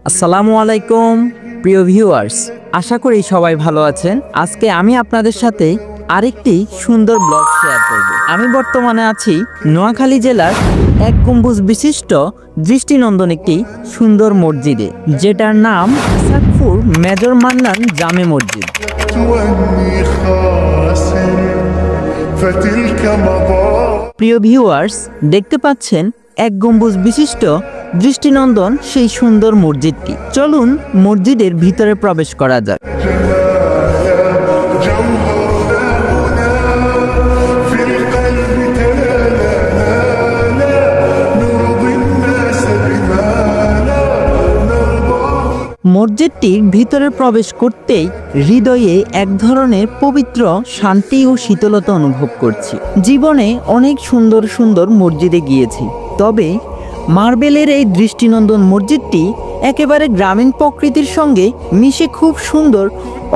আসসালামু আলাইকুম প্রিয় ভিউয়ার্স, আশা করি সবাই ভালো আছেন। আজকে আমি আপনাদের সাথে আরেকটি সুন্দর ব্লগ শেয়ার করব। আমি বর্তমানে আছি নোয়াখালী জেলার এক গম্বুজ বিশিষ্ট দৃষ্টিনন্দন একটি সুন্দর মসজিদে, যেটার নাম ইসাকপুর মেজর মান্নান জামে মসজিদ। প্রিয় ভিউয়ার্স, দেখতে পাচ্ছেন এক গম্বুজ বিশিষ্ট দৃষ্টিনন্দন সেই সুন্দর মসজিদটি। চলুন মসজিদের ভিতরে প্রবেশ করা যাক। মসজিদটির ভিতরে প্রবেশ করতেই হৃদয়ে এক ধরনের পবিত্র শান্তি ও শীতলতা অনুভব করছি। জীবনে অনেক সুন্দর সুন্দর মসজিদে গিয়েছি, তবে মার্বেলের এই দৃষ্টিনন্দন মসজিদটি একেবারে গ্রামীণ প্রকৃতির সঙ্গে মিশে খুব সুন্দর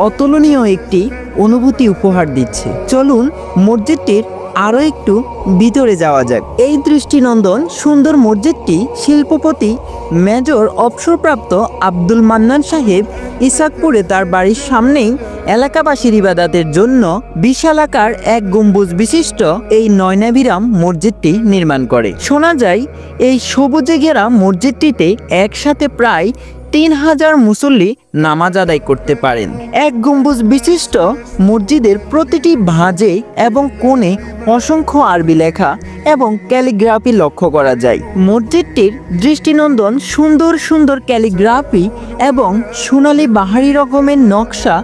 অতুলনীয় একটি অনুভূতি উপহার দিচ্ছে। চলুন মসজিদটির আরও একটু ভিতরে যাওয়া যাক। এই দৃষ্টিনন্দন সুন্দর মসজিদটি শিল্পপতি মেজর অবসরপ্রাপ্ত আব্দুল মান্নান সাহেব ইসাকপুরে তার বাড়ির সামনেই এলাকাবাসীর ইবাদতের জন্য বিশালাকার এক গম্বুজ বিশিষ্ট এই নয়নাভিরাম মসজিদটি নির্মাণ করে। শোনা যায় এই সবুজে ঘেরা মসজিদটিতে একসাথে প্রায় 3000 মুসল্লি নামাজ আদায় করতে পারেন। এক গম্বুজ বিশিষ্ট মসজিদের প্রতিটি ভাঁজে এবং কোণে অসংখ্য আরবি লেখা এবং ক্যালিগ্রাফি লক্ষ্য করা যায়। মসজিদটির দৃষ্টিনন্দন সুন্দর সুন্দর ক্যালিগ্রাফি এবং সোনালী বাহারি রকমের নকশা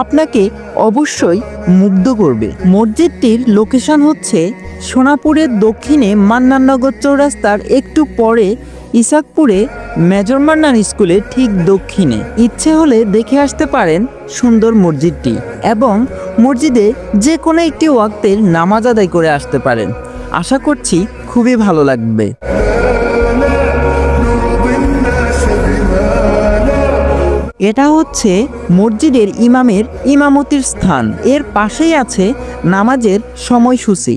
আপনাকে অবশ্যই মুগ্ধ করবে। মসজিদটির লোকেশন হচ্ছে সোনাপুরের দক্ষিণে মান্নাননগর চৌরাস্তার একটু পরে ইসাকপুরে মেজর মান্নান স্কুলের ঠিক দক্ষিণে। ইচ্ছে হলে দেখে আসতে পারেন সুন্দর মসজিদটি এবং মসজিদে যে কোনো একটি ওয়াক্তের নামাজ আদায় করে আসতে পারেন। আশা করছি খুবই ভালো লাগবে। এটা হচ্ছে মসজিদের ইমামের ইমামতির স্থান। এর পাশেই আছে নামাজের সময়সূচি।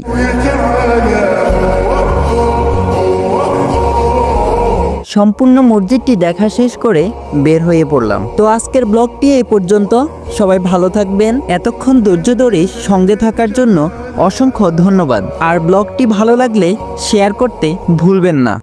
সম্পূর্ণ মসজিদটি দেখা শেষ করে বের হয়ে পড়লাম। তো আজকের ব্লগটি এই পর্যন্ত। সবাই ভালো থাকবেন। এতক্ষণ ধৈর্য ধরে সঙ্গে থাকার জন্য অসংখ্য ধন্যবাদ। আর ব্লগটি ভালো লাগলে শেয়ার করতে ভুলবেন না।